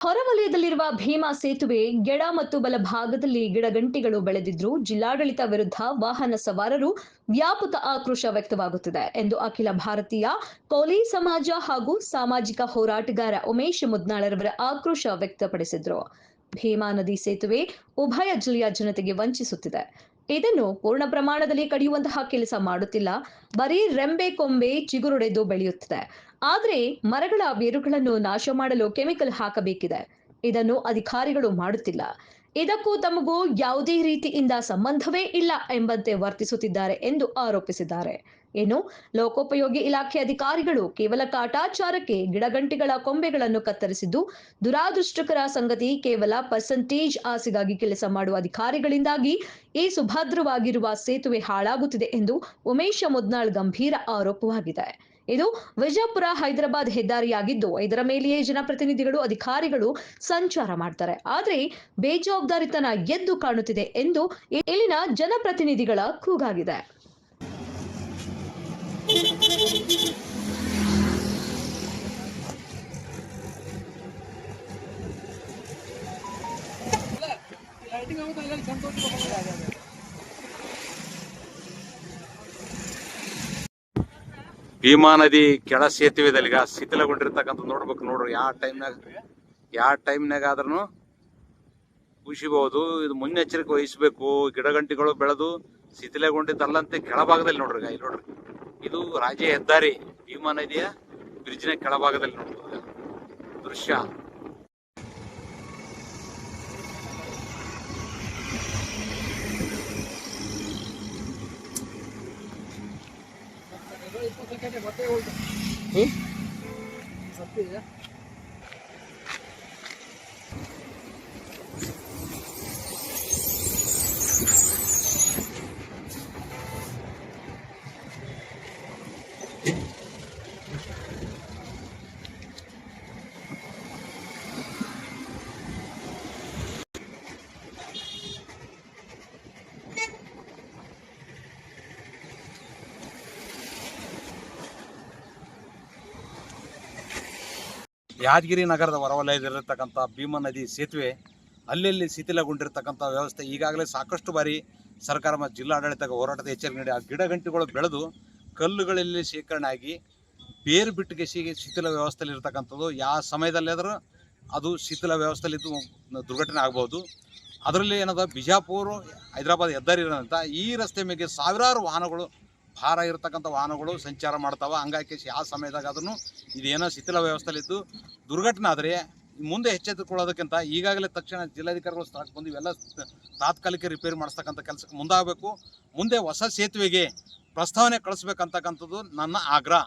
ಹೊರವಲಯದಲ್ಲಿರುವ ಭೀಮಾ ಸೇತುವೆ ಎಡ ಮತ್ತು ಬಲ ಭಾಗದಲ್ಲಿ ಗಿಡಗಂಟಿಗಳು ಬೆಳೆದಿದ್ರೂ ಜಿಲ್ಲಾಡಳಿತ ವಿರುದ್ಧ ವಾಹನ ಸವಾರರು ವ್ಯಾಪಕ ಆಕ್ರೋಶ ವ್ಯಕ್ತವಾಗುತ್ತಿದೆ ಎಂದು ಅಖಿಲ ಭಾರತೀಯ ಕೋಲಿ ಸಮಾಜ ಹಾಗೂ ಸಾಮಾಜಿಕ ಹೋರಾಟಗಾರ ಉಮೇಶ್ ಮುದ್ನಾಳರವರ ಆಕ್ರೋಶ ವ್ಯಕ್ತಪಡಿಸಿದ್ರು. ಭೀಮಾ ನದಿ ಸೇತುವೆ ಉಭಯ ಜಿಲ್ಲೆಯ ಜನತೆಗೆ ವಂಚಿಸುತ್ತಿದೆ. ಇದನ್ನು ಪೂರ್ಣ ಪ್ರಮಾಣದಲ್ಲಿ ಕಡಿಯುವಂತಹ ಕೆಲಸ ಮಾಡುತ್ತಿಲ್ಲ. ಬರೀ ರೆಂಬೆ ಕೊಂಬೆ ಚಿಗುರೊಡೆದು ಬೆಳೆಯುತ್ತಿದೆ. ಆದರೆ ಮರಗಳ ಬೇರುಗಳನ್ನು ನಾಶ ಮಾಡಲು ಕೆಮಿಕಲ್ ಹಾಕಬೇಕಿದೆ. ಇದನ್ನು ಅಧಿಕಾರಿಗಳು ಮಾಡುತ್ತಿಲ್ಲ. ಇದಕ್ಕೂ ತಮಗೂ ಯಾವುದೇ ರೀತಿಯಿಂದ ಸಂಬಂಧವೇ ಇಲ್ಲ ಎಂಬಂತೆ ವರ್ತಿಸುತ್ತಿದ್ದಾರೆ ಎಂದು ಆರೋಪಿಸಿದ್ದಾರೆ. ಇನ್ನು ಲೋಕೋಪಯೋಗಿ ಇಲಾಖೆ ಅಧಿಕಾರಿಗಳು ಕೇವಲ ಕಾಟಾಚಾರಕ್ಕೆ ಗಿಡಗಂಟಿಗಳ ಕೊಂಬೆಗಳನ್ನು ಕತ್ತರಿಸಿದ್ದು ದುರಾದೃಷ್ಟಕರ ಸಂಗತಿ. ಕೇವಲ ಪರ್ಸೆಂಟೇಜ್ ಆಸೆಗಾಗಿ ಕೆಲಸ ಮಾಡುವ ಅಧಿಕಾರಿಗಳಿಂದಾಗಿ ಈ ಸುಭದ್ರವಾಗಿರುವ ಸೇತುವೆ ಹಾಳಾಗುತ್ತಿದೆ ಎಂದು ಉಮೇಶ ಮುದ್ನಾಳ್ ಗಂಭೀರ ಆರೋಪವಾಗಿದೆ. ಇದು ವಿಜಯಪುರ ಹೈದರಾಬಾದ್ ಹೆದ್ದಾರಿಯಾಗಿದ್ದು ಇದರ ಮೇಲೆಯೇ ಜನಪ್ರತಿನಿಧಿಗಳು ಅಧಿಕಾರಿಗಳು ಸಂಚಾರ ಮಾಡ್ತಾರೆ. ಆದರೆ ಬೇಜವಾಬ್ದಾರಿತನ ಎದ್ದು ಕಾಣುತ್ತಿದೆ ಎಂದು ಇಲ್ಲಿನ ಜನಪ್ರತಿನಿಧಿಗಳ ಕೂಗಾಗಿದೆ. ಭೀಮಾ ನದಿ ಕೆಳ ಸೇತುವೆದಲ್ಲಿ ಈಗ ಶಿಥಿಲಗೊಂಡಿರ್ತಕ್ಕಂಥ ನೋಡ್ಬೇಕು ನೋಡ್ರಿ. ಯಾವ ಟೈಮ್ನಾಗ ಆದ್ರೂ ಕುಸಿಬಹುದು. ಇದು ಮುನ್ನೆಚ್ಚರಿಕೆ ವಹಿಸಬೇಕು. ಗಿಡಗಂಟಿಗಳು ಬೆಳೆದು ಶಿಥಿಲಗೊಂಡಿದ್ದಲ್ಲಂತೆ ಕೆಳಭಾಗದಲ್ಲಿ ನೋಡ್ರಿ. ಇಲ್ಲಿ ನೋಡ್ರಿ, ಇದು ರಾಜ್ಯ ಹೆದ್ದಾರಿ ಭೀಮಾ ನದಿಯ ಬ್ರಿಡ್ಜ್ನ ಕೆಳಭಾಗದಲ್ಲಿ ನೋಡ್ಬೋದು ದೃಶ್ಯ. ಯಾದಗಿರಿ ನಗರದ ಹೊರವಲಯದಲ್ಲಿರ್ತಕ್ಕಂಥ ಭೀಮಾ ನದಿ ಸೇತುವೆ ಅಲ್ಲಲ್ಲಿ ಶಿಥಿಲಗೊಂಡಿರ್ತಕ್ಕಂಥ ವ್ಯವಸ್ಥೆ ಈಗಾಗಲೇ ಸಾಕಷ್ಟು ಬಾರಿ ಸರ್ಕಾರ ಮತ್ತು ಜಿಲ್ಲಾಡಳಿತಕ್ಕೆ ಹೋರಾಟದ ಎಚ್ಚರಿಕೆ ನೀಡಿ ಆ ಗಿಡಗಂಟಿಗಳು ಬೆಳೆದು ಕಲ್ಲುಗಳಲ್ಲಿ ಶೇಖರಣೆ ಆಗಿ ಬೇರು ಬಿಟ್ಟಿಗೆ ಶಿಥಿಲ ವ್ಯವಸ್ಥೆಯಲ್ಲಿ ಇರ್ತಕ್ಕಂಥದ್ದು. ಯಾವ ಸಮಯದಲ್ಲಾದರೂ ಅದು ಶಿಥಿಲ ವ್ಯವಸ್ಥೆಯಲ್ಲಿದ್ದು ದುರ್ಘಟನೆ ಆಗ್ಬೋದು. ಅದರಲ್ಲಿ ಏನದ ಬಿಜಾಪುರ ಹೈದರಾಬಾದ್ ಹೆದ್ದಾರಿ ಇರೋಂಥ ಈ ರಸ್ತೆ ಮೇಲೆ ಸಾವಿರಾರು ವಾಹನಗಳು, ಭಾರ ಇರತಕ್ಕಂಥ ವಾಹನಗಳು ಸಂಚಾರ ಮಾಡ್ತಾವೆ. ಹಂಗಾಗಿ ಯಾವ ಸಮಯದಾಗ ಅದನ್ನು ಇದೇನೋ ಶಿಥಿಲ ವ್ಯವಸ್ಥೆಯಲ್ಲಿದ್ದು ದುರ್ಘಟನೆ ಆದರೆ ಮುಂದೆ ಎಚ್ಚೆತ್ತುಕೊಳ್ಳೋದಕ್ಕಿಂತ ಈಗಾಗಲೇ ತಕ್ಷಣ ಜಿಲ್ಲಾಧಿಕಾರಿಗಳು ಸ್ಥಳಕ್ಕೆ ಬಂದು ಇವೆಲ್ಲ ತಾತ್ಕಾಲಿಕ ರಿಪೇರಿ ಮಾಡಿಸ್ತಕ್ಕಂಥ ಕೆಲಸಕ್ಕೆ ಮುಂದಾಗಬೇಕು. ಮುಂದೆ ಹೊಸ ಸೇತುವೆಗೆ ಪ್ರಸ್ತಾವನೆ ಕಳಿಸ್ಬೇಕಂತಕ್ಕಂಥದ್ದು ನನ್ನ ಆಗ್ರಹ.